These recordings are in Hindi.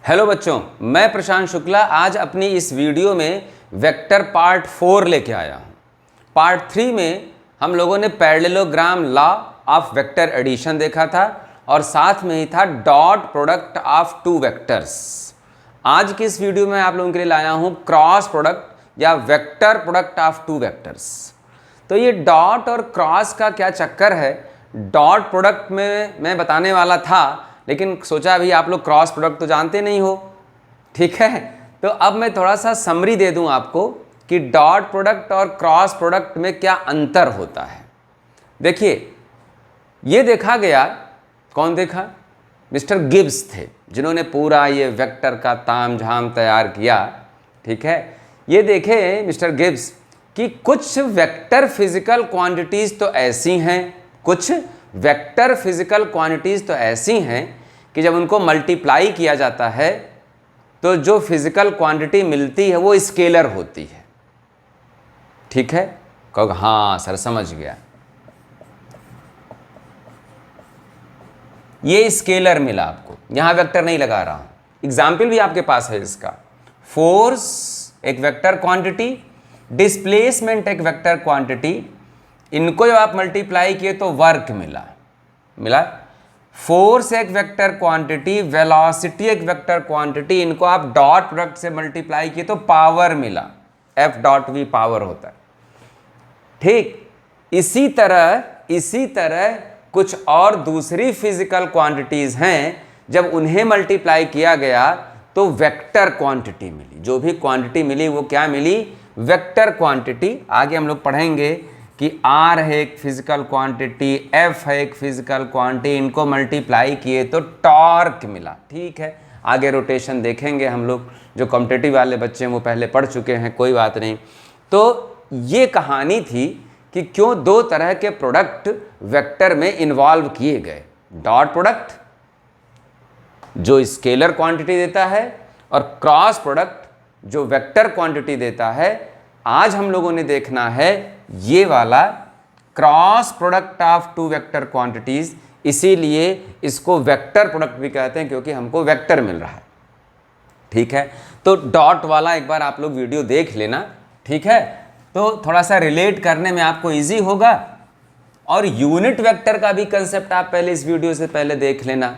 हेलो बच्चों, मैं प्रशांत शुक्ला आज अपनी इस वीडियो में वेक्टर पार्ट 4 लेके आया हूँ। पार्ट 3 में हम लोगों ने parallelogram law of vector addition देखा था और साथ में ही था dot product of two vectors. आज की इस वीडियो में आप लोगों के लिए लाया हूँ क्रॉस प्रोडक्ट या vector product of two vectors. तो ये डॉट और क्रॉस का क्या चक्कर है, डॉट प्रोडक्ट में मैं बताने वाला था, लेकिन सोचा अभी आप लोग क्रॉस प्रोडक्ट तो जानते नहीं हो, ठीक है। तो अब मैं थोड़ा सा समरी दे दूं आपको कि डॉट प्रोडक्ट और क्रॉस प्रोडक्ट में क्या अंतर होता है। देखिए, ये देखा गया, कौन देखा? मिस्टर गिब्स थे, जिन्होंने पूरा ये वेक्टर का ताम झाम तैयार किया, ठीक है। ये देखे मिस्टर गिब्स कि कुछ वेक्टर फिजिकल क्वांटिटीज़ तो ऐसी हैं, कुछ वेक्टर फिजिकल क्वांटिटीज़ तो ऐसी हैं कि जब उनको मल्टीप्लाई किया जाता है तो जो फिजिकल क्वांटिटी मिलती है वो स्केलर होती है, ठीक है। कहोगे हाँ सर समझ गया, ये स्केलर मिला आपको, यहां वेक्टर नहीं लगा रहा हूं। एग्जाम्पल भी आपके पास है इसका। फोर्स एक वेक्टर क्वांटिटी, डिस्प्लेसमेंट एक वेक्टर क्वांटिटी, इनको जब आप मल्टीप्लाई किए तो वर्क मिला। फोर्स एक वेक्टर क्वांटिटी, वेलोसिटी एक वेक्टर क्वांटिटी, इनको आप डॉट प्रोडक्ट से मल्टीप्लाई किए तो पावर मिला, F डॉट V पावर होता है, ठीक। इसी तरह कुछ और दूसरी फिजिकल क्वांटिटीज हैं, जब उन्हें मल्टीप्लाई किया गया तो वेक्टर क्वांटिटी मिली। जो भी क्वांटिटी मिली वो क्या मिली? Vector quantity. आगे हम लोग पढ़ेंगे कि R है एक फिजिकल क्वांटिटी, F है एक फिजिकल क्वांटिटी, इनको मल्टीप्लाई किए तो टॉर्क मिला, ठीक है। आगे रोटेशन देखेंगे हम लोग, जो कॉम्पिटिटिव वाले बच्चे हैं वो पहले पढ़ चुके हैं, कोई बात नहीं। तो ये कहानी थी कि क्यों दो तरह के प्रोडक्ट वेक्टर में इन्वॉल्व किए गए। डॉट प्रोडक्ट जो स्केलर क्वांटिटी देता है और क्रॉस प्रोडक्ट जो वेक्टर क्वांटिटी देता है। आज हम लोगों ने देखना है ये वाला cross product of two vector quantities, इसीलिए इसको वेक्टर प्रोडक्ट भी कहते हैं क्योंकि हमको वेक्टर मिल रहा है, ठीक है। तो डॉट वाला एक बार आप लोग वीडियो देख लेना, ठीक है, तो थोड़ा सा रिलेट करने में आपको इजी होगा। और यूनिट वेक्टर का भी कंसेप्ट आप पहले इस वीडियो से पहले देख लेना,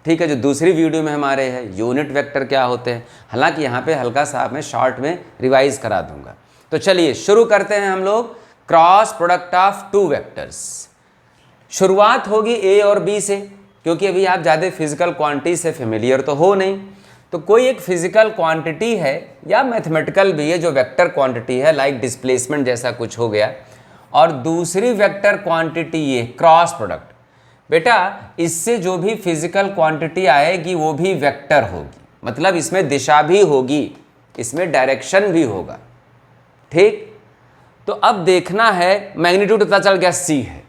ठीक है, जो दूसरी वीडियो में हमारे है यूनिट वेक्टर क्या होते हैं। हालांकि यहाँ पे हल्का सा मैं शॉर्ट में रिवाइज करा दूंगा। तो चलिए शुरू करते हैं हम लोग cross product of two vectors. शुरुआत होगी ए और बी से, क्योंकि अभी आप ज़्यादा फिजिकल क्वांटिटी से फेमिलियर तो हो नहीं। तो कोई एक फिजिकल क्वांटिटी है या मैथमेटिकल भी है जो वेक्टर क्वांटिटी है, लाइक डिस्प्लेसमेंट जैसा कुछ हो गया, और दूसरी वेक्टर क्वांटिटी ये क्रॉस प्रोडक्ट। बेटा इससे जो भी फिजिकल क्वांटिटी आएगी वो भी वेक्टर होगी, मतलब इसमें दिशा भी होगी, इसमें डायरेक्शन भी होगा, ठीक। तो अब देखना है, मैग्नीट्यूड पता चल गया C है,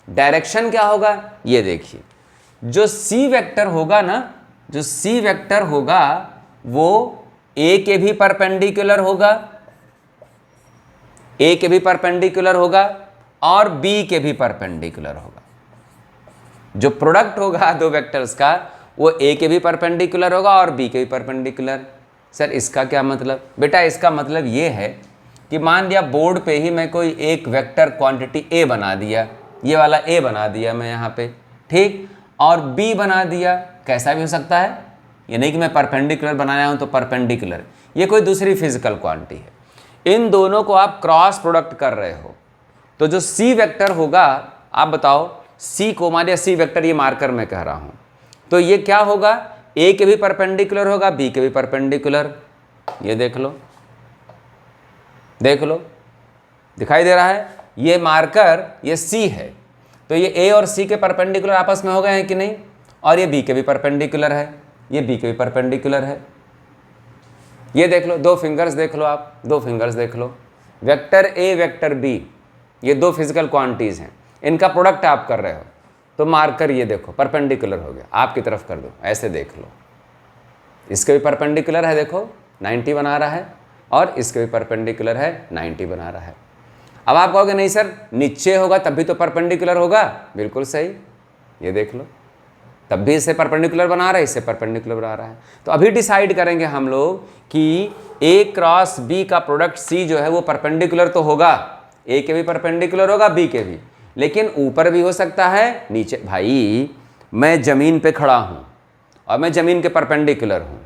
डायरेक्शन क्या होगा ये देखिए। जो C वेक्टर होगा ना, जो C वेक्टर होगा वो A के भी परपेंडिकुलर होगा, A के भी परपेंडिकुलर होगा और B के भी परपेंडिकुलर होगा। जो प्रोडक्ट होगा दो वेक्टर्स का वो A के भी परपेंडिकुलर होगा और B के भी परपेंडिकुलर। सर इसका क्या मतलब? बेटा इसका मतलब ये है कि मान लिया बोर्ड पे ही मैं कोई एक वेक्टर क्वांटिटी A बना दिया, ये वाला A बना दिया मैं यहाँ पे, ठीक, और B बना दिया। कैसा भी हो सकता है, ये नहीं कि मैं परपेंडिकुलर बनाया हूँ तो परपेंडिकुलर, ये कोई दूसरी फिजिकल क्वांटिटी है। इन दोनों को आप क्रॉस प्रोडक्ट कर रहे हो तो जो C वेक्टर होगा, आप बताओ C को, मान लिया C वेक्टर ये मार्कर मैं कह रहा हूँ, तो ये क्या होगा? A के भी परपेंडिकुलर होगा, B के भी परपेंडिकुलर। ये देख लो, देख लो, दिखाई दे रहा है, ये मार्कर ये C है, तो ये A और C के परपेंडिकुलर आपस में हो गए हैं कि नहीं, और ये B के भी परपेंडिकुलर है, ये B के भी परपेंडिकुलर है। ये देख लो, दो फिंगर्स देख लो, आप दो फिंगर्स देख लो, वेक्टर A वेक्टर B, ये दो फिजिकल क्वांटिटीज हैं, इनका प्रोडक्ट आप कर रहे हो, तो मार्कर ये देखो परपेंडिकुलर हो गया, आपकी तरफ कर दो, ऐसे देख लो, इसके भी परपेंडिकुलर है, देखो 90 बना रहा है, और इसके भी परपेंडिकुलर है 90 बना रहा है। अब आप कहोगे नहीं सर नीचे होगा तब भी तो परपेंडिकुलर होगा, बिल्कुल सही, ये देख लो, तब भी इससे परपेंडिकुलर बना रहा है, इससे परपेंडिकुलर बना रहा है। तो अभी डिसाइड करेंगे हम लोग कि ए क्रॉस बी का प्रोडक्ट सी जो है वो परपेंडिकुलर तो होगा, ए के भी परपेंडिकुलर होगा, बी के भी, लेकिन ऊपर भी हो सकता है, नीचे। भाई मैं ज़मीन पे खड़ा हूँ और मैं ज़मीन के परपेंडिकुलर हूँ,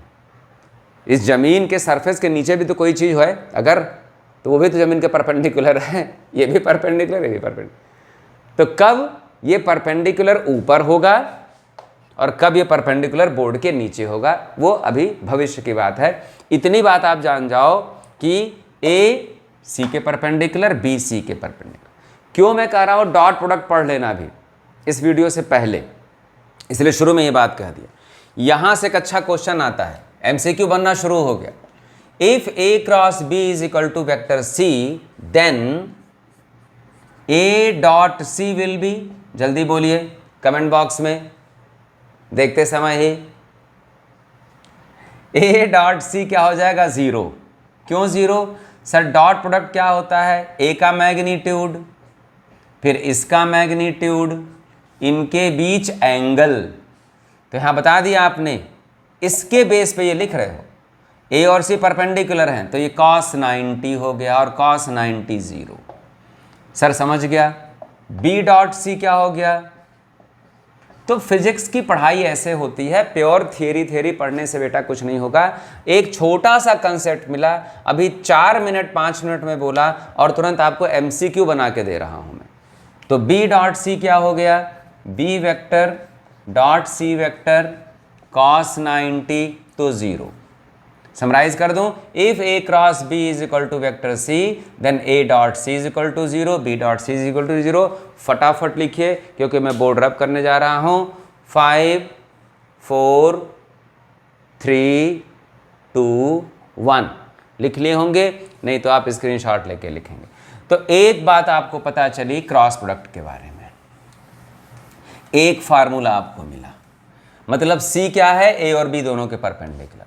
इस ज़मीन के सरफेस के नीचे भी तो कोई चीज़ है अगर, तो वो भी तो ज़मीन के परपेंडिकुलर है, ये भी परपेंडिकुलर, ये भी परपेंडिकुलर। तो कब ये परपेंडिकुलर ऊपर होगा और कब ये परपेंडिकुलर बोर्ड के नीचे होगा, वो अभी भविष्य की बात है। इतनी बात आप जान जाओ कि ए सी के परपेंडिकुलर, बी सी के परपेंडिकुलर। क्यों मैं कह रहा हूँ डॉट प्रोडक्ट पढ़ लेना भी इस वीडियो से पहले, इसलिए शुरू में ये बात कह दिया। यहाँ से एक अच्छा क्वेश्चन आता है, एमसीक्यू बनना शुरू हो गया। If A cross B is equal to vector C then A dot C will be, जल्दी बोलिए कमेंट बॉक्स में देखते समय ही, ए डॉट सी क्या हो जाएगा? ज़ीरो। क्यों ज़ीरो? सर डॉट प्रोडक्ट क्या होता है? ए का मैग्नीट्यूड फिर इसका मैग्नीट्यूड, इनके बीच एंगल। तो यहाँ बता दिया आपने, इसके बेस पे ये लिख रहे हो ए और सी परपेंडिकुलर हैं, तो ये cos 90 हो गया और cos 90 0। सर समझ गया। बी डॉट सी क्या हो गया? तो फिजिक्स की पढ़ाई ऐसे होती है, प्योर थियरी पढ़ने से बेटा कुछ नहीं होगा। एक छोटा सा कंसेप्ट मिला, अभी 4 मिनट 5 मिनट में बोला और तुरंत आपको एमसीक्यू बना के दे रहा हूं मैं। तो बी डॉट सी क्या हो गया? B vector dot C vector cos 90 तो 0। समराइज कर दूं, if A cross B is equal to vector C then A dot C is equal to 0, B dot C is equal to 0। फटाफट लिखिए क्योंकि मैं बोर्ड रब करने जा रहा हूं। 5 4 3 2 1 लिख लिए होंगे, नहीं तो आप स्क्रीनशॉट लेके लिखेंगे। तो एक बात आपको पता चली क्रॉस प्रोडक्ट के बारे में, एक फार्मूला आपको मिला, मतलब सी क्या है? ए और बी दोनों के perpendicular.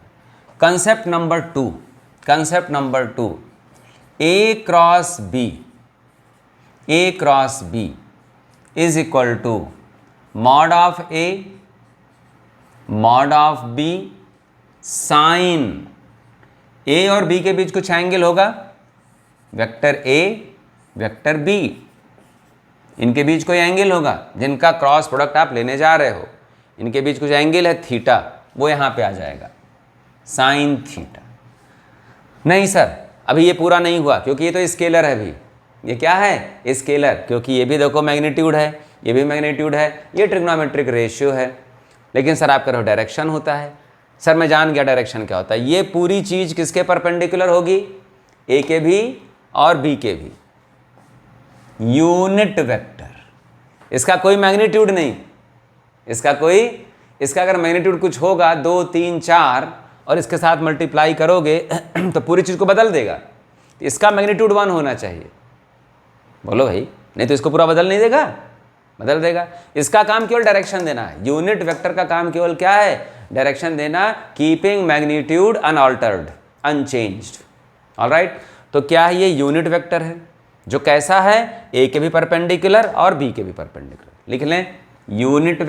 Concept number two, A cross B is equal to mod of A mod of B sine. A और बी के बीच कुछ एंगल होगा, वेक्टर ए वेक्टर बी, इनके बीच कोई एंगल होगा जिनका क्रॉस प्रोडक्ट आप लेने जा रहे हो, इनके बीच कुछ एंगल है थीटा, वो यहाँ पे आ जाएगा साइन थीटा। नहीं सर अभी ये पूरा नहीं हुआ क्योंकि ये तो स्केलर है, भी ये क्या है? स्केलर, क्योंकि ये भी देखो मैग्नीट्यूड है, ये भी मैग्नीट्यूड है, ये ट्रिग्नोमेट्रिक रेशियो है। लेकिन सर आप कह रहे हो डायरेक्शन होता है। सर मैं जान गया डायरेक्शन क्या होता है। ये पूरी चीज़ किसके परपेंडिकुलर होगी? ए के भी और बी के भी, यूनिट वेक्टर। इसका कोई मैग्नीट्यूड नहीं, इसका अगर मैग्नीट्यूड कुछ होगा 2 3 4 और इसके साथ मल्टीप्लाई करोगे तो पूरी चीज़ को बदल देगा। इसका मैग्नीट्यूड 1 होना चाहिए, बोलो भाई, नहीं तो इसको पूरा बदल नहीं देगा, बदल देगा। इसका काम केवल डायरेक्शन देना है। यूनिट वेक्टर का काम केवल क्या है? डायरेक्शन देना, keeping magnitude unaltered, unchanged. Alright, तो क्या है? ये यूनिट वेक्टर है जो कैसा है? ए के भी परपेंडिकुलर और बी के भी परपेंडिकुलर। लिख लें, unit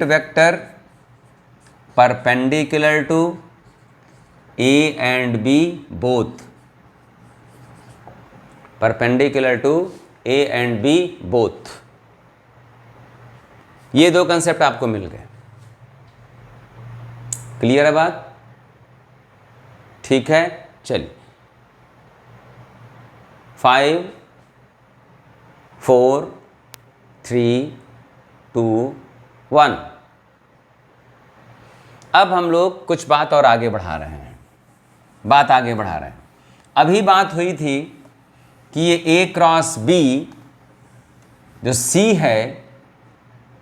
vector perpendicular to A and B both, perpendicular to A and B both. ये दो कंसेप्ट आपको मिल गए। क्लियर है बात? ठीक है, चलिए 5 4 3 2 1। अब हम लोग कुछ बात और आगे बढ़ा रहे हैं, अभी बात हुई थी कि ये ए क्रॉस बी जो सी है,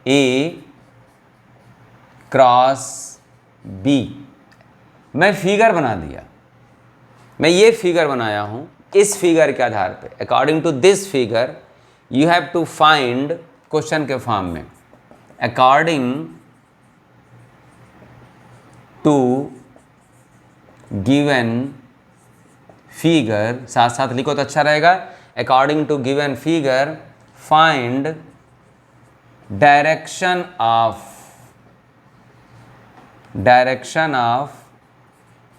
ए क्रॉस बी, मैं फिगर बना दिया, मैं ये फिगर बनाया हूं। इस फिगर के आधार पे, according to this figure you have to find, question के फॉर्म में, अकॉर्डिंग टू गिवन फिगर, साथ साथ लिखो तो अच्छा रहेगा। According to given figure find direction of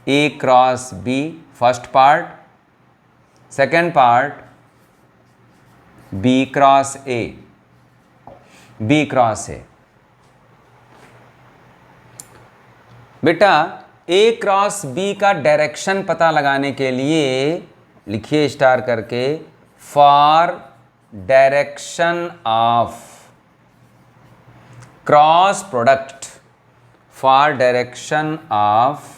A cross B, first part, second part B cross A, B cross A. बेटा ए क्रॉस बी का डायरेक्शन पता लगाने के लिए लिखिए स्टार करके, for direction of cross product, for direction of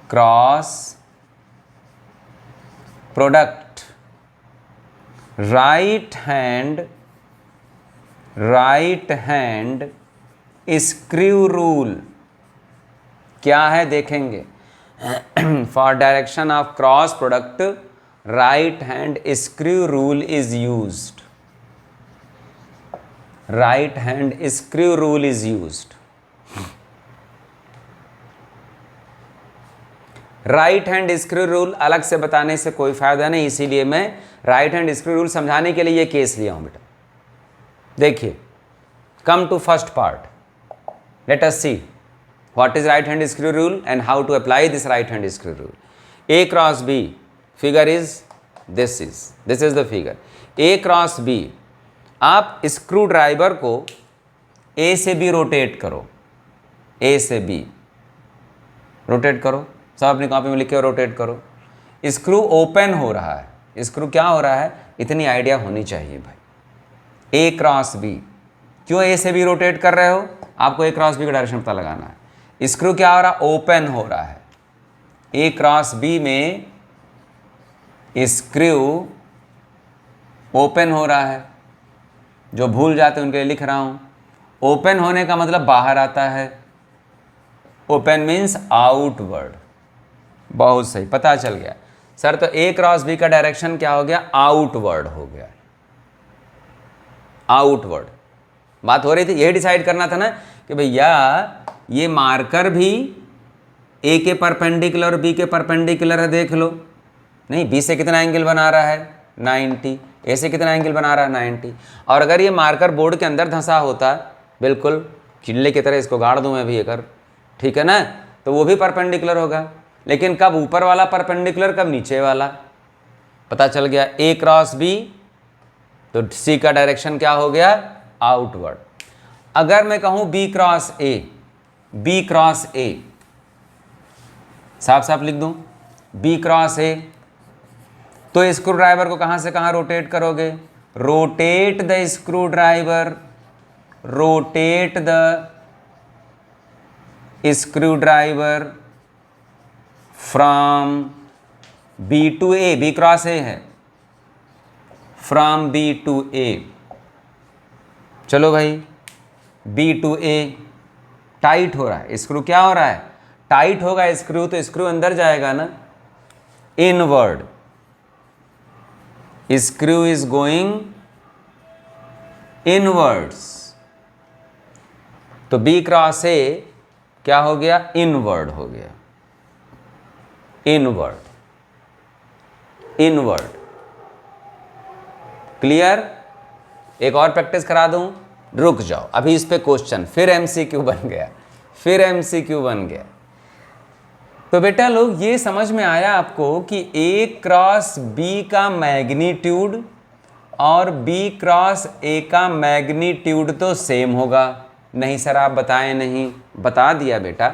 cross product, right hand screw rule क्या है देखेंगे। For direction of cross product right hand screw rule is used, right hand screw rule is used. Right hand screw rule अलग से बताने से कोई फायदा नहीं, इसीलिए मैं राइट हैंड स्क्रू रूल समझाने के लिए ये केस लिया हूं बेटा। देखिए, come to first part, let us see what is right hand screw rule and how to apply this right hand screw rule. A cross B figure is this is the figure A cross B। आप स्क्रू ड्राइवर को A से B रोटेट करो, A से B रोटेट करो, सब अपनी कॉपी में लिखे हो रोटेट करो। स्क्रू ओपन हो रहा है, स्क्रू क्या हो रहा है इतनी आइडिया होनी चाहिए भाई। A क्रॉस B, क्यों A से B रोटेट कर रहे हो, आपको ए क्रॉस बी का डायरेक्शन पता लगाना है। स्क्रू क्या हो रहा है, ओपन हो रहा है। ए क्रॉस बी में स्क्रू ओपन हो रहा है, जो भूल जाते हैं उनके लिए लिख रहा हूं। ओपन होने का मतलब बाहर आता है, ओपन मीन्स आउटवर्ड। बहुत सही, पता चल गया सर। तो ए क्रॉस बी का डायरेक्शन क्या हो गया, आउटवर्ड हो गया, आउटवर्ड। बात हो रही थी, यही डिसाइड करना था ना कि भैया ये मार्कर भी ए के परपेंडिकुलर और बी के परपेंडिकुलर है, देख लो। नहीं, बी से कितना एंगल बना रहा है 90, ए से कितना एंगल बना रहा है 90। और अगर ये मार्कर बोर्ड के अंदर धंसा होता, बिल्कुल चिल्ले की तरह इसको गाड़ दूं मैं भी एकर, ठीक है ना, तो वो भी परपेंडिकुलर होगा। लेकिन कब ऊपर वाला परपेंडिकुलर, कब नीचे वाला, पता चल गया। ए क्रॉस बी, तो सी का डायरेक्शन क्या हो गया, आउटवर्ड। अगर मैं कहूं B cross A, B cross A, साफ साफ लिख दूं बी क्रॉस ए, तो स्क्रू ड्राइवर को कहां से कहां रोटेट करोगे, rotate the screwdriver, rotate the screwdriver from B to A, B cross A है, फ्रॉम बी टू ए। चलो भाई, बी टू ए टाइट हो रहा है, स्क्रू क्या हो रहा है, टाइट होगा स्क्रू, तो स्क्रू अंदर जाएगा ना, inward. Screw is going inwards, तो बी क्रॉस ए क्या हो गया, इनवर्ड हो गया, इनवर्ड, इनवर्ड। क्लियर। एक और प्रैक्टिस करा दूं, रुक जाओ अभी इस पे क्वेश्चन, फिर एमसीक्यू बन गया, फिर एमसीक्यू बन गया। तो बेटा लोग ये समझ में आया आपको कि ए क्रॉस बी का मैग्नीट्यूड और बी क्रॉस ए का मैग्नीट्यूड तो सेम होगा। नहीं सर आप बताएं नहीं, बता दिया बेटा।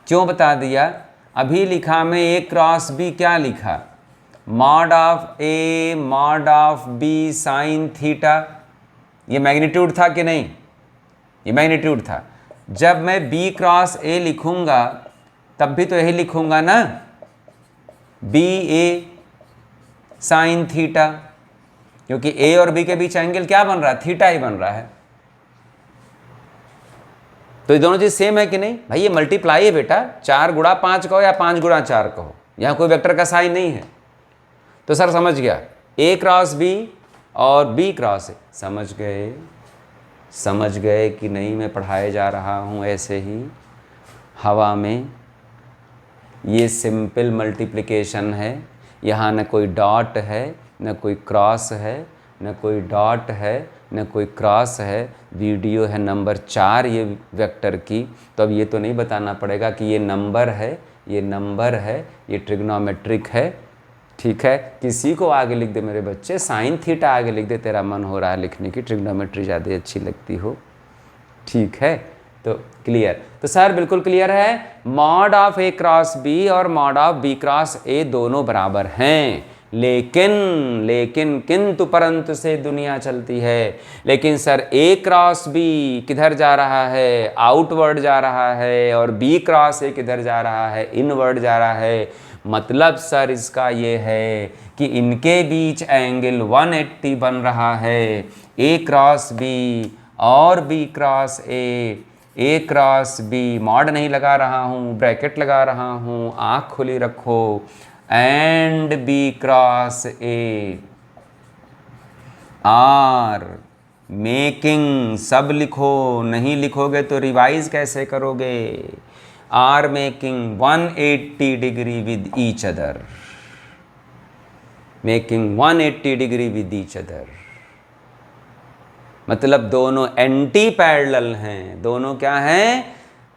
क्यों बता दिया, अभी लिखा में ए क्रॉस बी क्या लिखा, mod of A mod of B sine theta. ये मैग्नीट्यूड था कि नहीं, ये मैग्नीट्यूड था। जब मैं बी क्रॉस ए लिखूंगा तब भी तो यही लिखूंगा ना, बी ए साइन थीटा, क्योंकि ए और बी के बीच एंगल क्या बन रहा है, थीटा ही बन रहा है। तो ये दोनों चीज सेम है कि नहीं भाई, ये मल्टीप्लाई है बेटा, 4 गुणा 5 कहो या 5 गुणा 4 कहो, यहां कोई वेक्टर का साइन नहीं है। तो सर समझ गया, ए क्रॉस बी और बी क्रॉस ए, समझ गए कि नहीं, मैं पढ़ाए जा रहा हूं ऐसे ही हवा में। ये सिंपल मल्टीप्लिकेशन है, यहाँ न कोई डॉट है, न कोई क्रॉस है, न कोई डॉट है, न कोई क्रॉस है, वीडियो है नंबर 4 ये वेक्टर की, तो अब ये तो नहीं बताना पड़ेगा कि ये नंबर है, ये नंबर है, ये ट्रिग्नोमेट्रिक है। ठीक है, किसी को आगे लिख दे मेरे बच्चे, साइन थीटा आगे लिख दे, तेरा मन हो रहा है लिखने की, ट्रिग्नोमेट्री ज़्यादा अच्छी लगती हो। ठीक है, तो क्लियर। तो सर बिल्कुल क्लियर है, mod of A cross B और mod of B cross A दोनों बराबर हैं, लेकिन किंतु परंतु से दुनिया चलती है। लेकिन सर ए क्रॉस बी किधर जा रहा है, आउटवर्ड जा रहा है, और बी क्रॉस ए किधर जा रहा है, इनवर्ड जा रहा है। मतलब सर इसका ये है कि इनके बीच एंगल 180 बन रहा है, ए क्रॉस बी और B cross A cross B, mod नहीं लगा रहा हूँ, ब्रैकेट लगा रहा हूँ, आँख खुली रखो, and B cross A are making, सब लिखो, नहीं लिखोगे तो रिवाइज कैसे करोगे, are making 180 degree with each other, making 180 degree with each other. मतलब दोनों एंटी पैरेलल हैं, दोनों क्या हैं,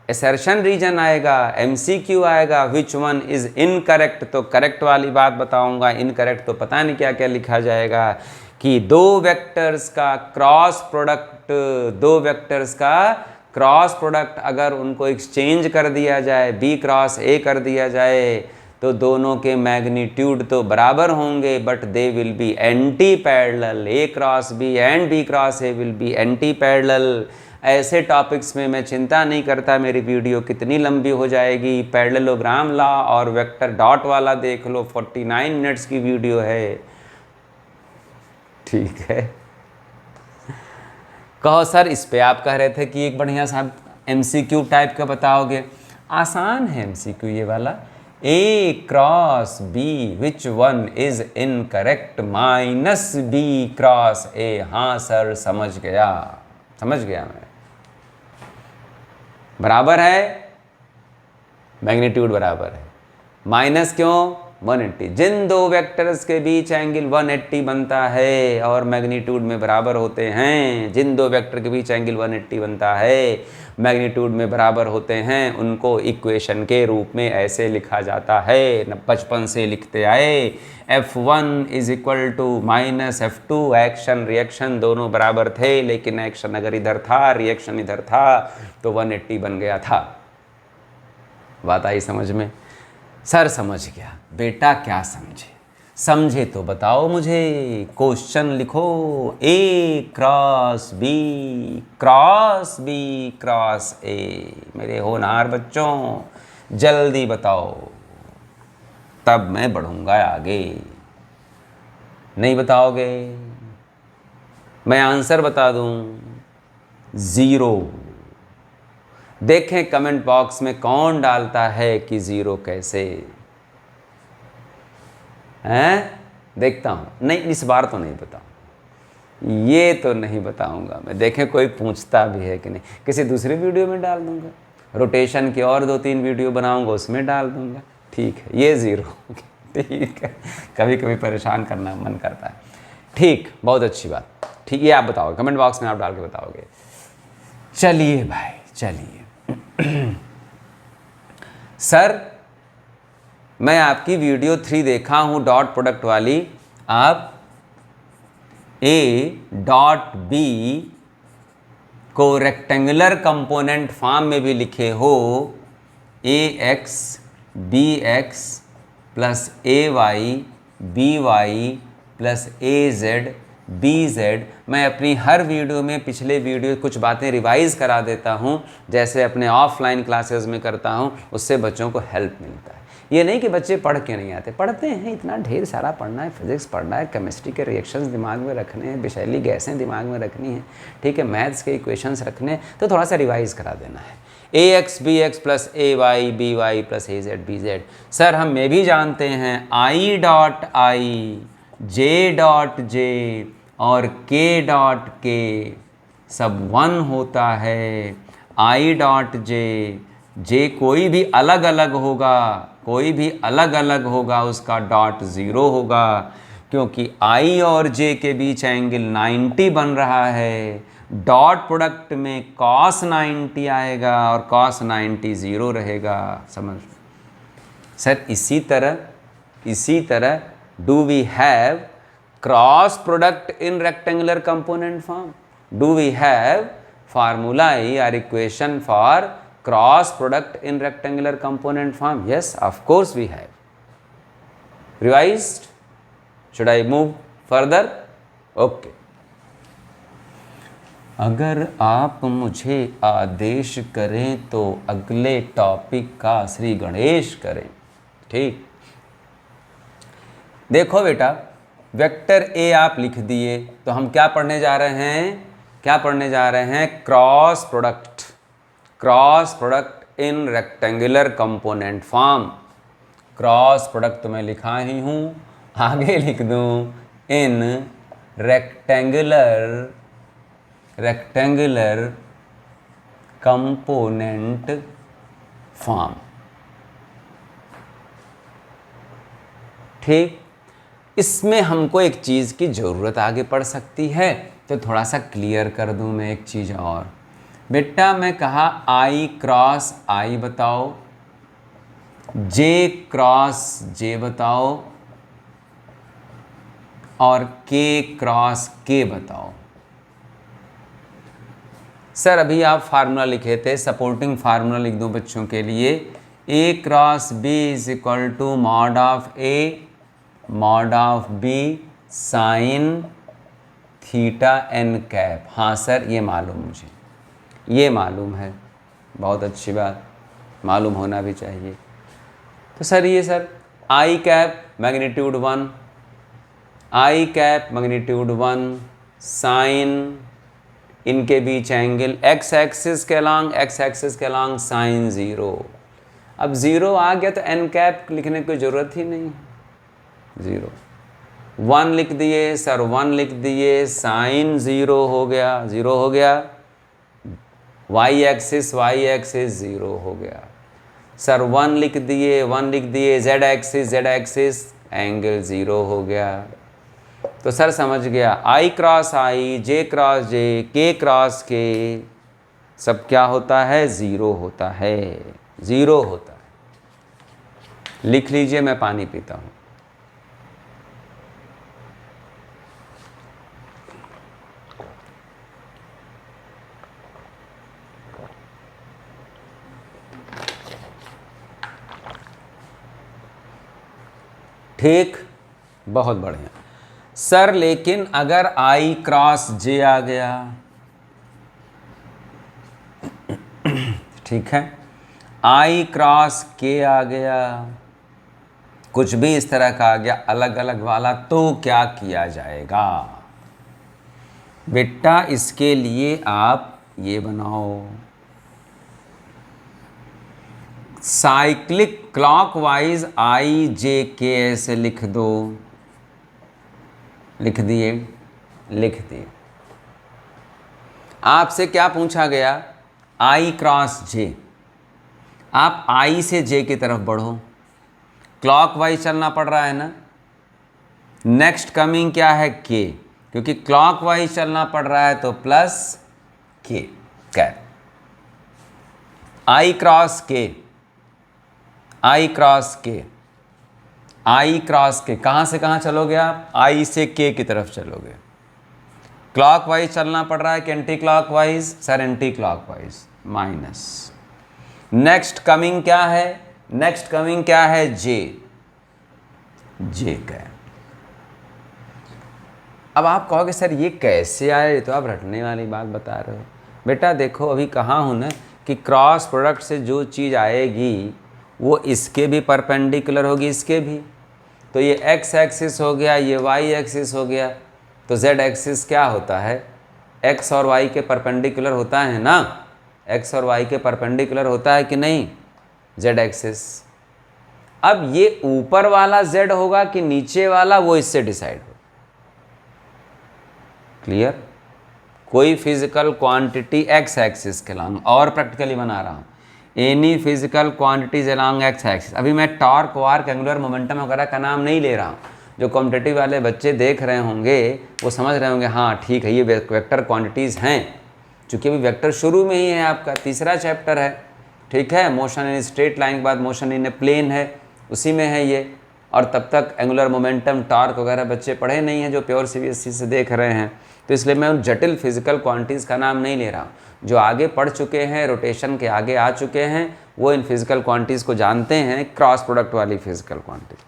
असर्शन रीजन आएगा, एमसीक्यू आएगा, विच वन इज इनकरेक्ट, तो करेक्ट वाली बात बताऊंगा, इनकरेक्ट तो पता नहीं क्या क्या लिखा जाएगा, कि दो वेक्टर्स का क्रॉस प्रोडक्ट, दो वेक्टर्स का क्रॉस प्रोडक्ट अगर उनको एक्सचेंज कर दिया जाए, बी क्रॉस ए कर दिया जाए, तो दोनों के मैग्नीट्यूड तो बराबर होंगे, but they will be anti parallel, A cross B and B cross A will be anti parallel. ऐसे टॉपिक्स में मैं चिंता नहीं करता मेरी वीडियो कितनी लंबी हो जाएगी, पैरेललोग्राम लॉ और वेक्टर डॉट वाला देख लो, 49 मिनट्स की वीडियो है। ठीक है, कहो सर इस पे आप कह रहे थे कि एक बढ़िया सा एमसीक्यू टाइप का बताओगे। आसान है एमसीक्यू ये वाला, A cross B which one is incorrect minus B cross A. हाँ सर समझ गया, समझ गया मैं, बराबर है, मैग्नीट्यूड बराबर है, माइनस क्यों, 180, जिन दो वेक्टर्स के बीच एंगल 180 बनता है और मैग्नीट्यूड में बराबर होते हैं, जिन दो वेक्टर के बीच एंगल 180 बनता है, मैग्नीट्यूड में बराबर होते हैं, उनको इक्वेशन के रूप में ऐसे लिखा जाता है, बचपन से लिखते आए, F1 is equal to minus F2, action reaction दोनों बराबर थे, लेकिन एक्शन अगर इधर था, रिएक्शन इधर था, तो 180 बन गया था। बात आई समझ में? सर समझ गया। बेटा क्या समझे, समझे तो बताओ मुझे, क्वेश्चन लिखो, ए क्रॉस बी क्रॉस ए। मेरे होनहार बच्चों जल्दी बताओ, तब मैं बढ़ूंगा आगे। नहीं बताओगे मैं आंसर बता दूं, 0। देखें कमेंट बॉक्स में कौन डालता है कि 0 कैसे हैं, देखता हूँ। नहीं इस बार तो नहीं बताऊँ, ये तो नहीं बताऊँगा मैं। देखें कोई पूछता भी है कि नहीं, किसी दूसरी वीडियो में डाल दूँगा, रोटेशन की और 2-3 वीडियो बनाऊँगा उसमें डाल दूँगा। ठीक है, ये 0 ठीक है, कभी कभी परेशान करना मन करता है। ठीक, बहुत अच्छी बात। ठीक, ये आप बताओगे कमेंट बॉक्स में, आप डाल के बताओगे। चलिए भाई चलिए सर मैं आपकी वीडियो 3 देखा हूँ डॉट प्रोडक्ट वाली, आप ए डॉट बी को रेक्टेंगुलर कंपोनेंट फॉर्म में भी लिखे हो, ए एक्स बी एक्स प्लस ए वाई बी वाई प्लस ए जेड बी जेड। मैं अपनी हर वीडियो में पिछले वीडियो कुछ बातें रिवाइज़ करा देता हूँ, जैसे अपने ऑफलाइन क्लासेस में करता हूँ, उससे बच्चों को हेल्प मिलता है। ये नहीं कि बच्चे पढ़ के नहीं आते, पढ़ते हैं, इतना ढेर सारा पढ़ना है, फिजिक्स पढ़ना है, केमिस्ट्री के रिएक्शंस दिमाग में रखने हैं, विषैली गैसें दिमाग में रखनी है, ठीक है, मैथ्स के इक्वेशंस रखने हैं, तो थोड़ा सा रिवाइज़ करा देना है। ए एक्स बी एक्स प्लस ए वाई बी वाई प्लस ए जेड बी जेड। सर हम ये भी जानते हैं I dot I J dot J और के डॉट के सब 1 होता है। आई डॉट जे कोई भी अलग अलग होगा, कोई भी अलग अलग होगा, उसका डॉट 0 होगा। क्योंकि I और J के बीच एंगल 90 बन रहा है, डॉट प्रोडक्ट में cos 90 आएगा और cos 90 0 रहेगा। समझ सर? इसी तरह do we have cross product in rectangular component form? Do we have formulae or equation for cross product in rectangular component form? Yes, of course we have. Revised? Should I move further? Okay. अगर आप मुझे आदेश करें तो अगले टॉपिक का श्री गणेश करें। ठीक, देखो बेटा, वेक्टर ए आप लिख दिए तो हम क्या पढ़ने जा रहे हैं? Cross product in rectangular component form. Cross product तो मैं लिखा ही हूँ, आगे लिख दूँ इन रेक्टेंगुलर कंपोनेंट फॉर्म। ठीक, इसमें हमको एक चीज़ की ज़रूरत आगे पड़ सकती है, तो थोड़ा सा क्लियर कर दूं मैं एक चीज़ और। बेटा मैं कहा I क्रॉस I बताओ, J क्रॉस J बताओ और K क्रॉस K बताओ। सर अभी आप फार्मूला लिखे थे, सपोर्टिंग फार्मूला लिख दूं बच्चों के लिए। A cross B is equal to mod of A mod of B sine theta n cap. हाँ सर ये मालूम, मुझे ये मालूम है, बहुत अच्छी बात, मालूम होना भी चाहिए। तो सर ये sir I cap magnitude 1, I cap magnitude 1 sine इनके बीच एंगल x एक्सिस के अलॉन्ग साइन 0। अब 0 आ गया तो n कैप लिखने की ज़रूरत ही नहीं, 0 1 लिख दिए सर, 1 लिख दिए, साइन 0 हो गया, y एक्सिस 0 हो गया सर, 1 लिख दिए, z एक्सिस एंगल 0 हो गया। तो सर समझ गया, I cross I, J cross J, K cross K सब क्या होता है? 0 होता है। लिख लीजिए, मैं पानी पीता हूँ। ठीक, बहुत बढ़िया सर। लेकिन अगर I क्रॉस J आ गया, ठीक है, I क्रॉस K आ गया, कुछ भी इस तरह का आ गया अलग अलग वाला, तो क्या किया जाएगा? बेटा इसके लिए आप ये बनाओ, cyclic clockwise I J K ऐसे लिख दो। लिख दिए। आपसे क्या पूछा गया? I क्रॉस J, आप I से J की तरफ बढ़ो, क्लॉकवाइज चलना पड़ रहा है ना। नेक्स्ट कमिंग क्या है? K, क्योंकि क्लॉकवाइज चलना पड़ रहा है तो plus K cap. I cross K कहाँ से कहाँ चलोगे आप? I से K की तरफ चलोगे। क्लॉकवाइज चलना पड़ रहा है कि anti clockwise? Sir anti clockwise, minus. Next coming क्या है? J cap. अब आप कहोगे सर ये कैसे आए? ये तो आप रटने वाली बात बता रहे हो। बेटा देखो, अभी कहा हूँ ना कि क्रॉस प्रोडक्ट से जो चीज़ आएगी वो इसके भी परपेंडिकुलर होगी, इसके भी। तो ये x एक्सिस हो गया, ये y एक्सिस हो गया, तो z एक्सिस क्या होता है? x और y के परपेंडिकुलर होता है ना, x और y के परपेंडिकुलर होता है कि नहीं? z axis. अब ये ऊपर वाला z होगा कि नीचे वाला, वो इससे डिसाइड हो। क्लियर? कोई फिजिकल क्वांटिटी x एक्सिस के अलॉन्ग, और प्रैक्टिकली बना रहा हूँ, any physical quantities along x axis. अभी मैं टॉर्क, वार्क, एंगुलर मोमेंटम वगैरह का नाम नहीं ले रहा हूँ, जो कॉम्पिटिटिव वाले बच्चे देख रहे होंगे वो समझ रहे होंगे हाँ ठीक है ये वेक्टर क्वांटिटीज़ हैं, चूँकि अभी वेक्टर शुरू में ही है, आपका तीसरा चैप्टर है, ठीक है। मोशन इन स्ट्रेट लाइन के बाद मोशन इन ए प्लेन है, उसी में है ये। और तब तक एंगुलर मोमेंटम, टॉर्क वगैरह बच्चे पढ़े नहीं हैं जो प्योर सीबीएसई से देख रहे हैं, तो इसलिए मैं उन जटिल फिजिकल क्वांटिटीज़ का नाम नहीं ले रहा हूँ। जो आगे पढ़ चुके हैं, रोटेशन के आगे आ चुके हैं, वो इन फिजिकल क्वांटिटीज़ को जानते हैं, क्रॉस प्रोडक्ट वाली फिजिकल क्वांटिटी।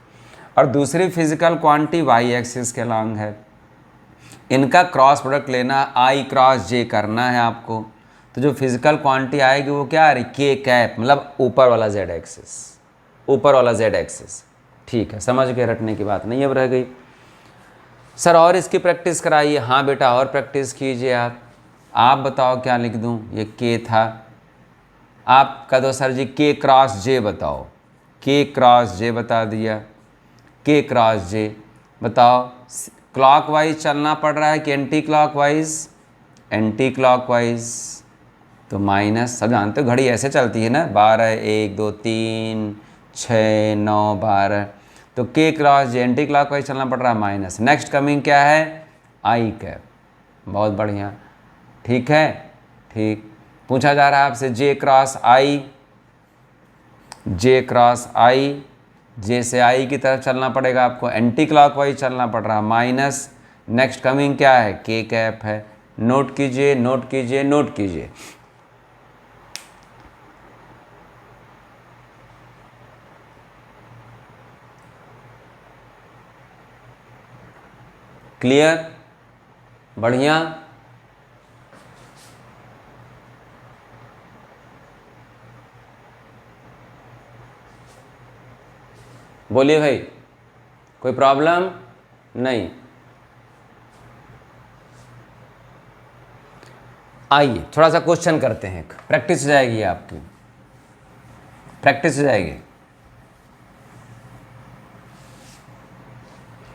और दूसरी फिजिकल क्वांटिटी वाई एक्सिस के लॉन्ग है, इनका क्रॉस प्रोडक्ट लेना, आई क्रॉस जे करना है आपको। तो जो फिजिकल क्वांटिटी आएगी वो क्या आ रही, के कैप, मतलब ऊपर वाला जेड एक्सिस, ऊपर वाला जेड एक्सिस, ठीक है। समझ के रटने की बात नहीं अब रह गई। सर और इसकी प्रैक्टिस कराइए। हाँ बेटा और प्रैक्टिस कीजिए आप बताओ क्या लिख दूँ, ये के था, आप कह दो सर जी के क्रॉस जे बताओ, के क्रॉस जे बता दिया, के क्रॉस जे बताओ। क्लॉकवाइज चलना पड़ रहा है कि एंटी क्लॉकवाइज, एंटी क्लॉकवाइज, तो माइनस, सब जानते हो घड़ी ऐसे चलती है ना, 12 1 2 3 6 9 12, तो के क्रॉस जे एंटी क्लॉकवाइज चलना पड़ रहा है, माइनस। नेक्स्ट कमिंग क्या है, आई कैप, बहुत बढ़िया, ठीक है। ठीक, पूछा जा रहा है आपसे जे क्रॉस आई, जे क्रॉस आई, जे से आई की तरफ चलना पड़ेगा आपको, एंटी क्लॉकवाइज चलना पड़ रहा है, माइनस। नेक्स्ट कमिंग क्या है, के कैप है, नोट कीजिए नोट कीजिए नोट कीजिए। क्लियर, बढ़िया। बोलिए भाई, कोई प्रॉब्लम नहीं। आइए थोड़ा सा क्वेश्चन करते हैं, प्रैक्टिस हो जाएगी आपकी, प्रैक्टिस हो जाएगी।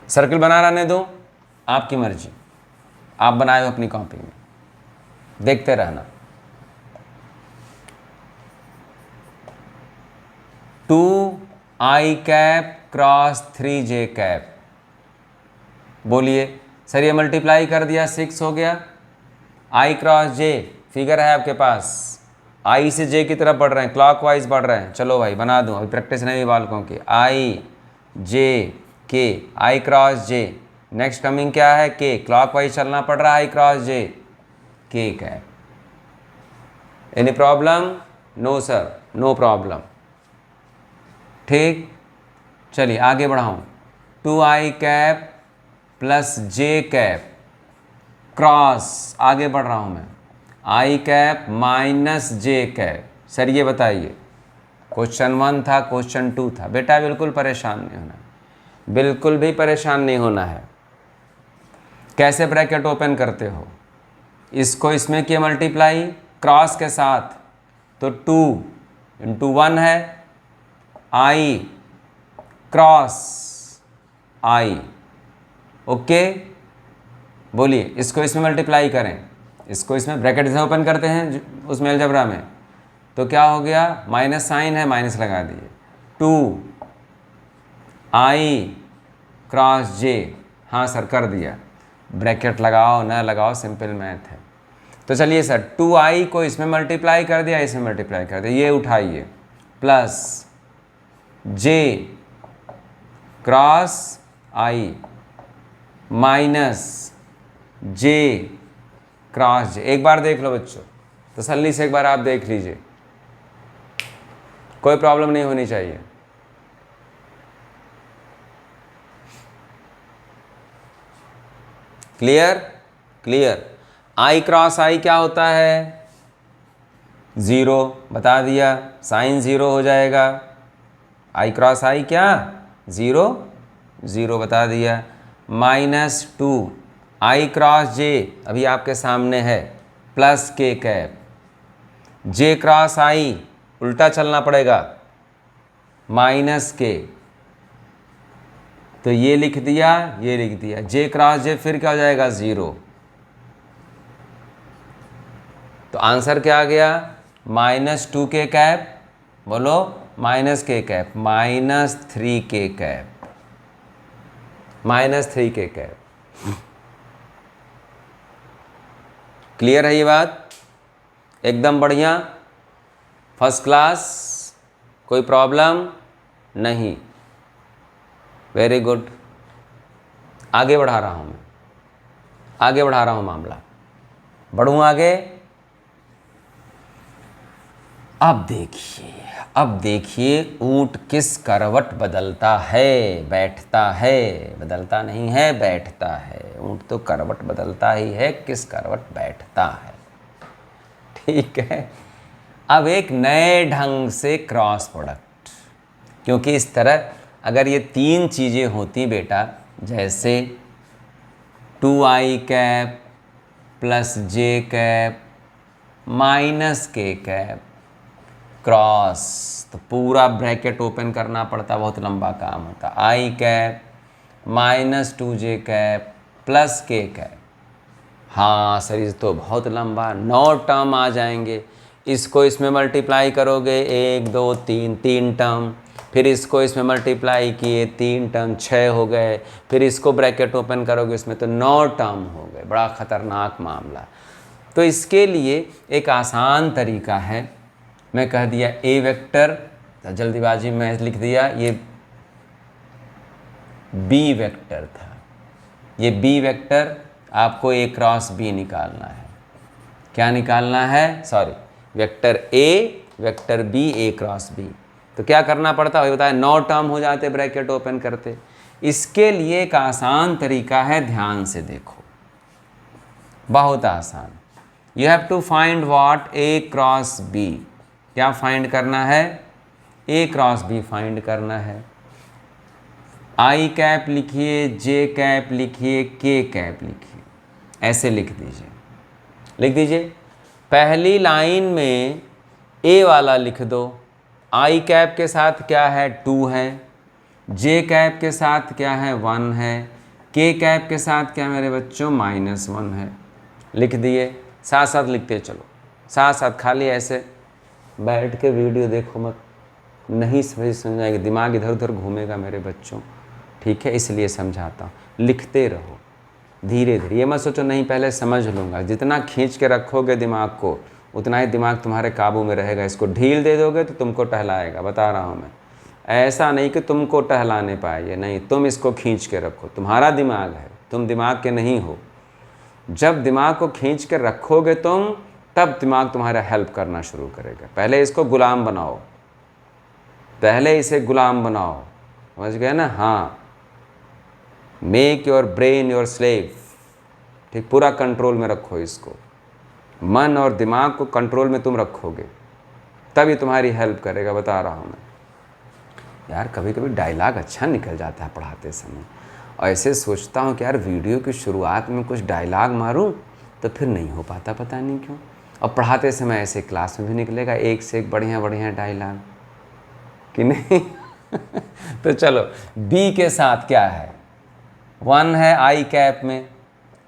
सर्किल बना रहने दो, आपकी मर्जी, आप बनाए हो अपनी कॉपी में, देखते रहना। 2i cap cross 3j cap, बोलिए सर ये मल्टीप्लाई कर दिया 6 हो गया, i क्रॉस j फिगर है आपके पास, i से j की तरफ बढ़ रहे हैं, क्लॉकवाइज बढ़ रहे हैं। चलो भाई बना दूं, अभी प्रैक्टिस नहीं हुई बालकों की। i j k, i cross j, next coming क्या है, k, क्लॉकवाइज चलना पड़ रहा है, i cross j, k cap. Any problem, no sir, no problem, ठीक। चलिए आगे बढ़ाऊँ, 2i cap plus j cap cross, आगे बढ़ रहा हूँ मैं, i cap minus j cap. Sir ये बताइए, क्वेश्चन 1 था, क्वेश्चन 2 था, बेटा बिल्कुल परेशान नहीं होना, बिल्कुल भी परेशान नहीं होना है। कैसे ब्रैकेट ओपन करते हो, इसको इसमें किया मल्टीप्लाई क्रॉस के साथ, तो 2 इंटू 1 है, i क्रॉस i, ओके। बोलिए इसको इसमें मल्टीप्लाई करें, इसको इसमें ब्रैकेट से ओपन करते हैं उसमें अलजेब्रा में, तो क्या हो गया, माइनस साइन है, माइनस लगा दिए, 2i क्रॉस j, हाँ सर कर दिया, ब्रैकेट लगाओ ना लगाओ सिंपल मैथ है। तो चलिए सर 2i को इसमें मल्टीप्लाई कर दिया, इसमें मल्टीप्लाई कर दिया, ये उठाइए, plus j cross i minus j cross j। एक बार देख लो बच्चों, तसल्ली से एक बार आप देख लीजिए, कोई प्रॉब्लम नहीं होनी चाहिए। Clear, clear. i cross i क्या होता है, 0, बता दिया, साइन 0 हो जाएगा, i क्रॉस i क्या 0, 0 बता दिया, माइनस 2 i क्रॉस j अभी आपके सामने है, plus k cap, j cross i उल्टा चलना पड़ेगा, माइनस k, तो ये लिख दिया, ये लिख दिया, j क्रॉस j फिर क्या हो जाएगा 0, तो आंसर क्या आ गया, माइनस 2k कैप, बोलो minus k cap, minus 3k cap, -3 के कैप। क्लियर है ये बात? एकदम बढ़िया, फर्स्ट क्लास, कोई प्रॉब्लम नहीं, वेरी गुड। आगे बढ़ा रहा हूँ मैं, आगे बढ़ा रहा हूँ मामला, बढ़ूँ आगे। अब देखिए ऊंट किस करवट बदलता है, बैठता है, बदलता नहीं है, बैठता है। ऊंट तो करवट बदलता ही है, किस करवट बैठता है। ठीक है, अब एक नए ढंग से क्रॉस प्रोडक्ट, क्योंकि इस तरह अगर ये 3 चीज़ें होती बेटा, जैसे 2i cap plus j cap minus k cap cross, तो पूरा ब्रैकेट ओपन करना पड़ता, बहुत लंबा काम होता। i cap minus 2j cap plus k cap, हाँ सर ये तो बहुत लंबा, 9 टर्म आ जाएंगे। इसको इसमें मल्टीप्लाई करोगे 1 2 3 3 टर्म, फिर इसको इसमें मल्टीप्लाई किए 3 टर्म 6 हो गए, फिर इसको ब्रैकेट ओपन करोगे इसमें तो 9 टर्म हो गए। बड़ा ख़तरनाक मामला। तो इसके लिए एक आसान तरीका है, मैं कह दिया ए वेक्टर, तो जल्दीबाजी में लिख दिया ये बी वेक्टर था, ये बी वेक्टर, आपको ए क्रॉस बी निकालना है। क्या निकालना है? Sorry, vector A vector B, A cross B. तो क्या करना पड़ता है बताया, 9 टर्म हो जाते ब्रैकेट ओपन करते। इसके लिए एक आसान तरीका है, ध्यान से देखो, बहुत आसान। You have to find what A cross B. क्या फाइंड करना है? ए क्रॉस बी फाइंड करना है। आई कैप लिखिए, जे कैप लिखिए, के कैप लिखिए, ऐसे लिख दीजिए, लिख दीजिए। पहली लाइन में ए वाला लिख दो, आई कैप के साथ क्या है 2 है, जे कैप के साथ क्या है 1 है, के कैप के साथ क्या मेरे बच्चों -1 है। लिख दिए, साथ साथ लिखते चलो, साथ साथ, खाली ऐसे बैठ के वीडियो देखो मत, नहीं समझ आएगी, दिमाग इधर उधर घूमेगा मेरे बच्चों, ठीक है, इसलिए समझाता हूँ। लिखते रहो धीरे धीरे, ये मत सोचो नहीं पहले समझ लूँगा। जितना खींच के रखोगे दिमाग को, उतना ही दिमाग तुम्हारे काबू में रहेगा। इसको ढील दे दोगे तो तुमको टहलाएगा, बता रहा हूँ मैं। ऐसा नहीं कि तुमको टहलाने पाए, नहीं, तुम इसको खींच के रखो, तुम्हारा दिमाग है, तुम दिमाग के नहीं हो। जब दिमाग को खींच के रखोगे तुम, तब दिमाग तुम्हारा हेल्प करना शुरू करेगा। पहले इसको गुलाम बनाओ, पहले इसे गुलाम बनाओ, समझ गए ना? हाँ, make your brain your slave, ठीक, पूरा कंट्रोल में रखो इसको। मन और दिमाग को कंट्रोल में तुम रखोगे, तभी तुम्हारी हेल्प करेगा, बता रहा हूँ मैं। यार कभी कभी डायलॉग अच्छा निकल जाता है पढ़ाते समय, और ऐसे सोचता हूँ कि यार वीडियो की शुरुआत में कुछ डायलॉग मारूँ, तो फिर नहीं हो पाता, पता नहीं क्यों। और पढ़ाते समय ऐसे क्लास में भी निकलेगा एक से एक बढ़िया बढ़िया डायलॉग, कि नहीं? तो चलो, बी के साथ क्या है 1 है आई कैप में,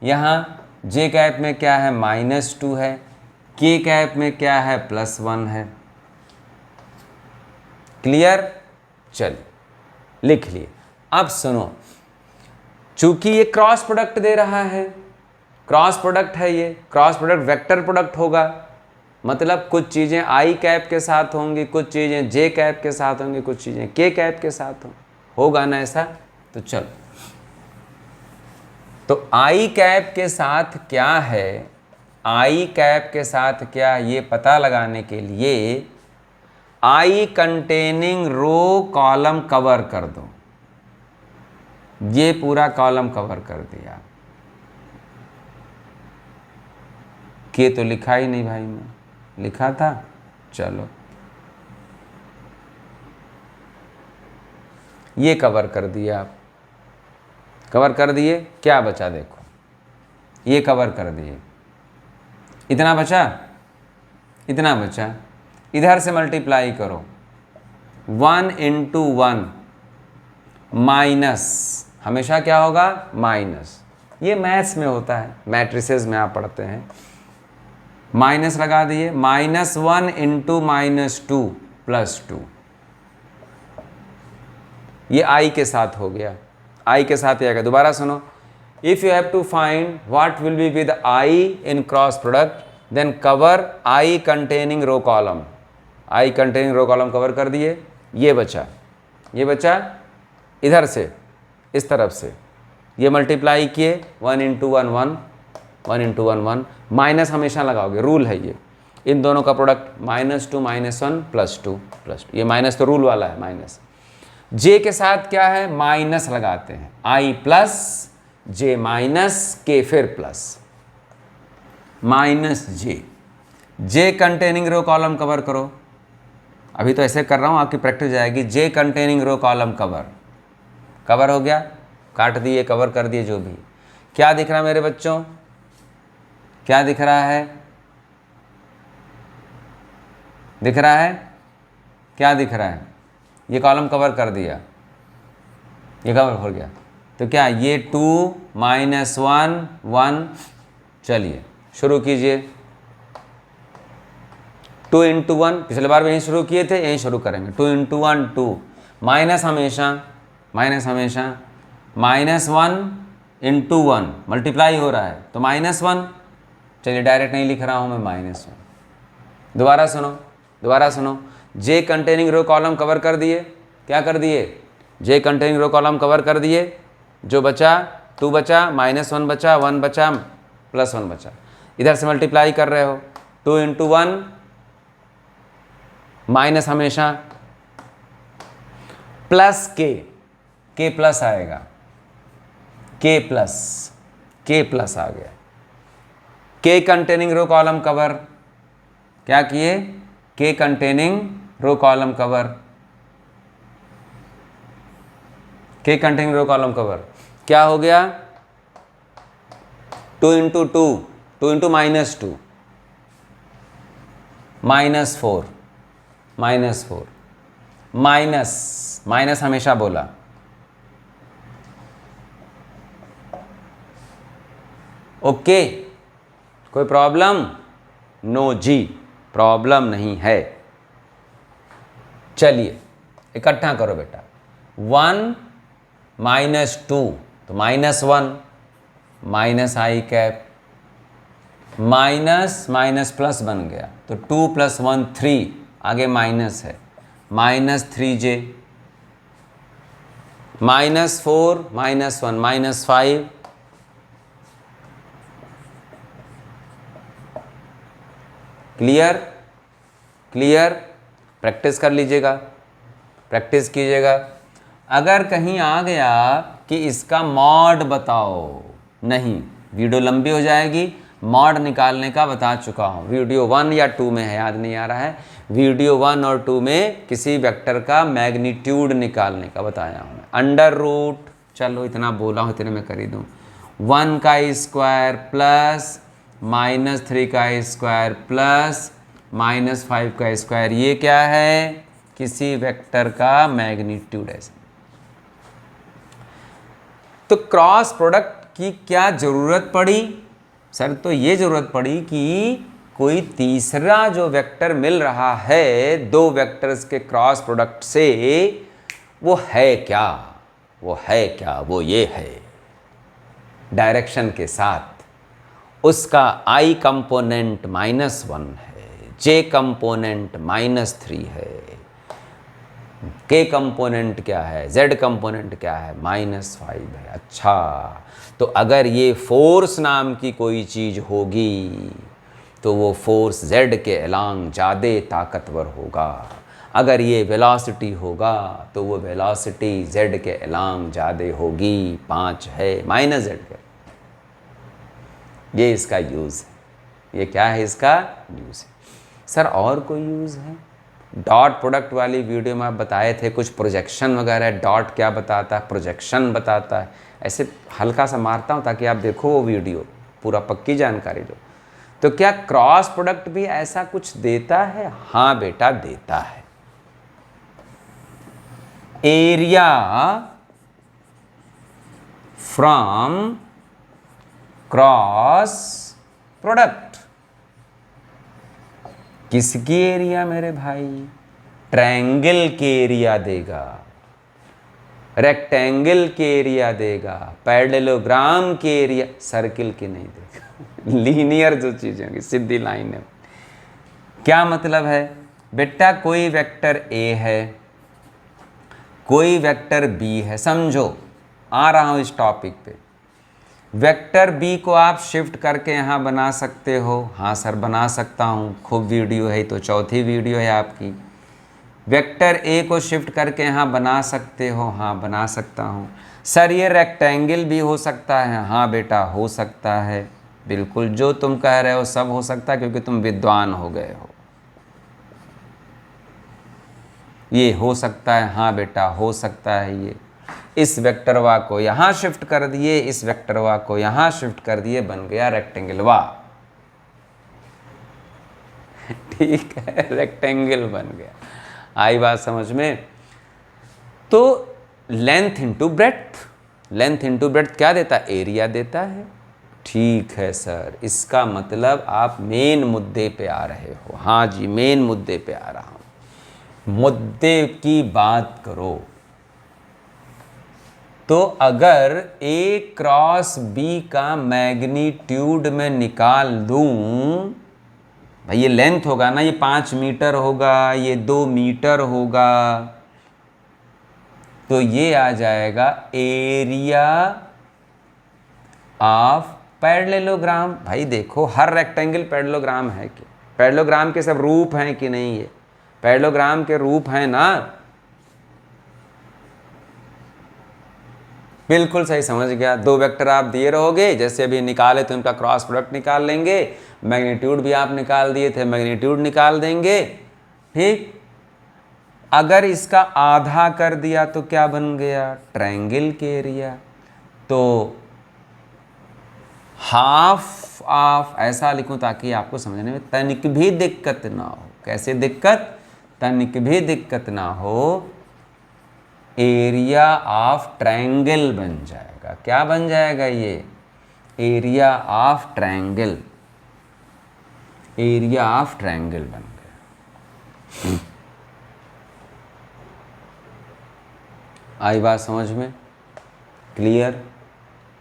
यहाँ जे कैप में क्या है -2 है, के कैप में क्या है +1 है। क्लियर? चलिए लिख लिए। अब सुनो, चूंकि ये क्रॉस प्रोडक्ट दे रहा है, क्रॉस प्रोडक्ट है, ये क्रॉस प्रोडक्ट वेक्टर प्रोडक्ट होगा, मतलब कुछ चीज़ें आई कैप के साथ होंगी, कुछ चीज़ें जे कैप के साथ होंगी, कुछ चीज़ें के कैप के साथ होगा ना ऐसा। तो चलो, तो आई कैप के साथ क्या है, आई कैप के साथ क्या, ये पता लगाने के लिए आई कंटेनिंग रो कॉलम कवर कर दो। ये पूरा कॉलम कवर कर दिया। के तो लिखा ही नहीं भाई, मैं लिखा था, चलो ये कवर कर दिया। आप कवर कर दिए, क्या बचा देखो, ये कवर कर दिए, इतना बचा, इतना बचा। इधर से मल्टीप्लाई करो, 1 × 1 माइनस, हमेशा क्या होगा माइनस, ये मैथ्स में होता है, मैट्रिसेस में आप पढ़ते हैं। माइनस लगा दिए, -1 × -2 +2, ये आई के साथ हो गया। आई के साथ ही आएगा। दोबारा सुनो, if you have to find what will be with I in cross product then cover I containing row column. I containing row column cover कर दिए, ये बचा इधर से इस तरफ से, ये मल्टीप्लाई किए 1 इंटू 1 1, 1 इंटू 1 1, माइनस हमेशा लगाओगे, रूल है ये। इन दोनों का प्रोडक्ट -2 -1 +2 +2, ये माइनस तो रूल वाला है माइनस। जे के साथ क्या है, माइनस लगाते हैं, आई प्लस जे माइनस के फिर प्लस माइनस जे। जे कंटेनिंग रो कॉलम कवर करो, अभी तो ऐसे कर रहा हूँ, आपकी प्रैक्टिस जाएगी। जे कंटेनिंग रो कॉलम कवर हो गया, काट दिए, कवर कर दिए, जो भी। क्या दिख रहा है मेरे बच्चों, क्या दिख रहा है, दिख रहा है, क्या दिख रहा है, ये कॉलम कवर कर दिया, ये कवर हो गया। तो क्या ये 2 -1 1, चलिए शुरू कीजिए। 2 इंटू 1, पिछले बार भी यहीं शुरू किए थे, यहीं शुरू करेंगे। 2 इंटू 1 2, माइनस हमेशा -1 इंटू 1, मल्टीप्लाई हो रहा है तो -1, चलिए डायरेक्ट नहीं लिख रहा हूँ मैं, -1। दोबारा सुनो, जे कंटेनिंग रो कॉलम कवर कर दिए, क्या कर दिए, जे कंटेनिंग रो कॉलम कवर कर दिए, जो बचा 2 बचा, -1 बचा, 1 बचा, +1 बचा। इधर से मल्टीप्लाई कर रहे हो, 2 इंटू 1, माइनस हमेशा, प्लस के प्लस आएगा, के प्लस आ गया। के कंटेनिंग रो कॉलम कवर, क्या किए, के कंटेनिंग रो कॉलम कवर, के कंटेनिंग रो कॉलम कवर, क्या हो गया, 2 इंटू 2, 2 इंटू -2, -4, माइनस हमेशा बोला, ओके, कोई प्रॉब्लम, नो जी, प्रॉब्लम नहीं है। चलिए इकट्ठा करो बेटा, 1 -2 तो -1, माइनस आई कैप, माइनस प्लस बन गया तो 2 + 1 3, आगे माइनस है, -3j, -4 -1 -5, क्लियर, प्रैक्टिस कर लीजिएगा, प्रैक्टिस कीजिएगा। अगर कहीं आ गया कि इसका मॉड बताओ, नहीं, वीडियो लंबी हो जाएगी, मॉड निकालने का बता चुका हूँ, वीडियो 1 या 2 में है, याद नहीं आ रहा है, वीडियो 1 और 2 में किसी वेक्टर का मैग्नीट्यूड निकालने का बताया हूँ। अंडर रूट, चलो इतना बोला हूँ, इतने में कर ही दूँ, 1 का स्क्वायर प्लस -3 का स्क्वायर प्लस -5 का स्क्वायर, ये क्या है, किसी वेक्टर का मैग्नीट्यूड है। तो क्रॉस प्रोडक्ट की क्या ज़रूरत पड़ी सर, तो ये ज़रूरत पड़ी कि कोई तीसरा जो वेक्टर मिल रहा है दो वेक्टर्स के क्रॉस प्रोडक्ट से, वो है क्या, वो ये है डायरेक्शन के साथ, उसका I कंपोनेंट -1 है, J कंपोनेंट -3 है, K कंपोनेंट क्या है, Z कंपोनेंट क्या है, -5 है। अच्छा, तो अगर ये फोर्स नाम की कोई चीज़ होगी तो वो फोर्स Z के अलांग ज़्यादा ताकतवर होगा, अगर ये वेलोसिटी होगा तो वो वेलोसिटी Z के अलांग ज़्यादा होगी, 5 है, -Z के। ये इसका यूज़ है, ये क्या है, इसका यूज़ है। सर और कोई यूज़ है, डॉट प्रोडक्ट वाली वीडियो में आप बताए थे कुछ प्रोजेक्शन वगैरह, डॉट क्या बताता है, प्रोजेक्शन बताता है, ऐसे हल्का सा मारता हूँ ताकि आप देखो वो वीडियो, पूरा पक्की जानकारी लो। तो क्या क्रॉस प्रोडक्ट भी ऐसा कुछ देता है? हाँ बेटा देता है। एरिया फ्रॉम क्रॉस प्रोडक्ट, किसकी एरिया मेरे भाई, ट्रायंगल के एरिया देगा। रेक्टेंगल के एरिया देगा, पैरेललोग्राम के एरिया, सर्किल की नहीं देगा। लीनियर जो चीज़ें होंगी, सीधी लाइन है। क्या मतलब है बेटा, कोई वेक्टर ए है, कोई वेक्टर बी है, समझो आ रहा हूँ इस टॉपिक पे। वेक्टर बी को आप शिफ्ट करके यहाँ बना सकते हो, हाँ सर बना सकता हूँ, खूब वीडियो है, तो चौथी वीडियो है आपकी। वेक्टर ए को शिफ्ट करके यहाँ बना सकते हो, हाँ बना सकता हूँ। सर ये रेक्टेंगल भी हो सकता है, हाँ बेटा हो सकता है, बिल्कुल जो तुम कह रहे हो सब हो सकता है, क्योंकि तुम विद्वान हो गए हो। ये हो सकता है, हाँ बेटा हो सकता है। ये इस वेक्टरवा को यहाँ शिफ्ट कर दिए, इस वेक्टरवा को यहाँ शिफ्ट कर दिए, बन गया रेक्टेंगलवा। ठीक है, रेक्टेंगल बन गया। आई बात समझ में? तो length into breadth, length into breadth क्या देता है? एरिया देता है। ठीक है सर, इसका मतलब आप मेन मुद्दे पे आ रहे हो। हाँ जी, मेन मुद्दे पे आ रहा हूं। मुद्दे की बात करो तो अगर A क्रॉस B का मैग्नीट्यूड में निकाल दूं, भाई ये लेंथ होगा ना, ये 5 मीटर होगा, ये 2 मीटर होगा, तो ये आ जाएगा एरिया ऑफ पैरेललोग्राम। भाई देखो हर रेक्टेंगल पैरेललोग्राम है कि पैरेललोग्राम के सब रूप हैं कि नहीं? है पैरेललोग्राम के रूप हैं ना? बिल्कुल सही समझ गया। दो वेक्टर आप दिए रहोगे, जैसे अभी निकाले तो इनका क्रॉस प्रोडक्ट निकाल लेंगे, मैग्नीट्यूड भी आप निकाल दिए थे, मैग्नीट्यूड निकाल देंगे। ठीक, अगर इसका आधा कर दिया तो क्या बन गया? ट्रायंगल के एरिया। तो हाफ ऑफ, ऐसा लिखूं ताकि आपको समझने में तनिक भी दिक्कत ना हो। कैसे दिक्कत? तनिक भी दिक्कत ना हो, एरिया ऑफ ट्रायंगल बन जाएगा। क्या बन जाएगा? ये area of triangle, area of triangle बन गया। आई बात समझ में? क्लियर?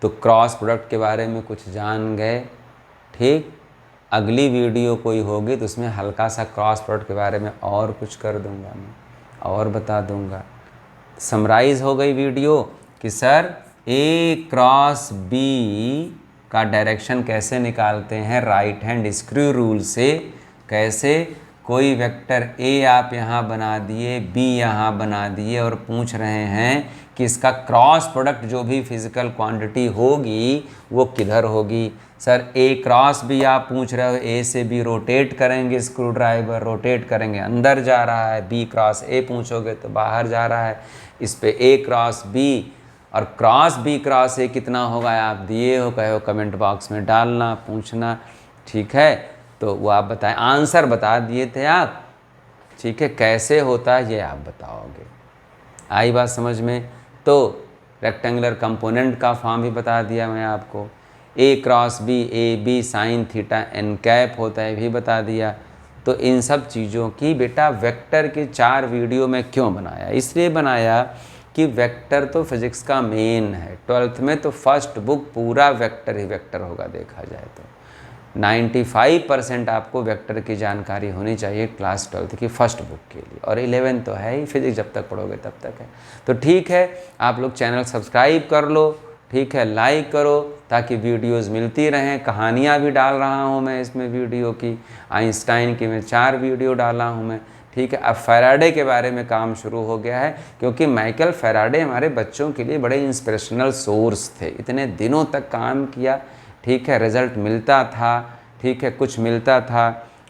तो क्रॉस प्रोडक्ट के बारे में कुछ जान गए। ठीक, अगली वीडियो कोई होगी तो उसमें हल्का सा क्रॉस प्रोडक्ट के बारे में और कुछ कर दूंगा मैं, और बता दूंगा। समराइज हो गई वीडियो कि सर A क्रॉस B का डायरेक्शन कैसे निकालते हैं राइट हैंड स्क्रू रूल से। कैसे? कोई वेक्टर A आप यहाँ बना दिए, B यहाँ बना दिए, और पूछ रहे हैं कि इसका क्रॉस प्रोडक्ट जो भी फिजिकल क्वांटिटी होगी वो किधर होगी। सर A क्रॉस B आप पूछ रहे हो, A से B रोटेट करेंगे, स्क्रू ड्राइवर रोटेट करेंगे, अंदर जा रहा है। B क्रॉस A पूछोगे तो बाहर जा रहा है। इस पे A क्रॉस B और क्रॉस B क्रॉस A कितना होगा आप दिए हो, कहे हो कमेंट बॉक्स में डालना, पूछना। ठीक है, तो वो आप बताएं, आंसर बता दिए थे आप। ठीक है, कैसे होता है ये आप बताओगे। आई बात समझ में? तो रेक्टेंगुलर कंपोनेंट का फॉर्म भी बता दिया मैं आपको। A cross B, A B sine theta n cap होता है भी बता दिया। तो इन सब चीज़ों की बेटा वेक्टर के 4 वीडियो में क्यों बनाया? इसलिए बनाया कि वेक्टर तो फिजिक्स का मेन है। 12th में तो फर्स्ट बुक पूरा वेक्टर ही वेक्टर होगा, देखा जाए तो 95% आपको वेक्टर की जानकारी होनी चाहिए क्लास 12th की फर्स्ट बुक के लिए, और 11 तो है ही, फिजिक्स जब तक पढ़ोगे तब तक है। तो ठीक है, आप लोग चैनल सब्सक्राइब कर लो, ठीक है, लाइक करो ताकि वीडियोस मिलती रहें। कहानियाँ भी डाल रहा हूँ मैं इसमें वीडियो की, आइंस्टाइन की मैं 4 वीडियो डाला हूँ मैं। ठीक है, अब फैराडे के बारे में काम शुरू हो गया है, क्योंकि माइकल फैराडे हमारे बच्चों के लिए बड़े इंस्पिरेशनल सोर्स थे। इतने दिनों तक काम किया, ठीक है, रिज़ल्ट मिलता था, ठीक है, कुछ मिलता था,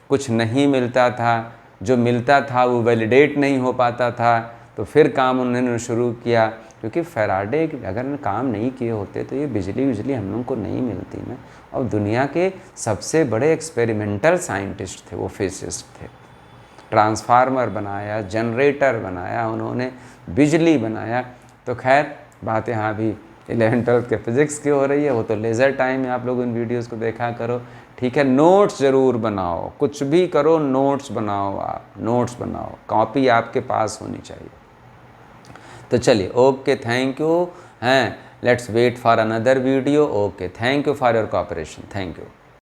कुछ नहीं मिलता था। जो मिलता था वो वैलिडेट नहीं हो पाता था, तो फिर काम उन्होंने शुरू किया। क्योंकि फैराडे अगर काम नहीं किए होते तो ये बिजली हम लोग को नहीं मिलती ना। और दुनिया के सबसे बड़े एक्सपेरिमेंटल साइंटिस्ट थे वो, फिजिसिस्ट थे। ट्रांसफार्मर बनाया, जनरेटर बनाया उन्होंने, बिजली बनाया। तो खैर बात यहाँ भी 11th-12th के फिजिक्स की हो रही है, वो तो लेज़र टाइम है, आप लोग इन वीडियोस को देखा करो। ठीक है, नोट्स ज़रूर बनाओ, कुछ भी करो नोट्स बनाओ, आप नोट्स बनाओ, कॉपी आपके पास होनी चाहिए। तो चलिए, ओके, थैंक यू हैं, let's wait for another video. Okay, thank you for your cooperation, thank you.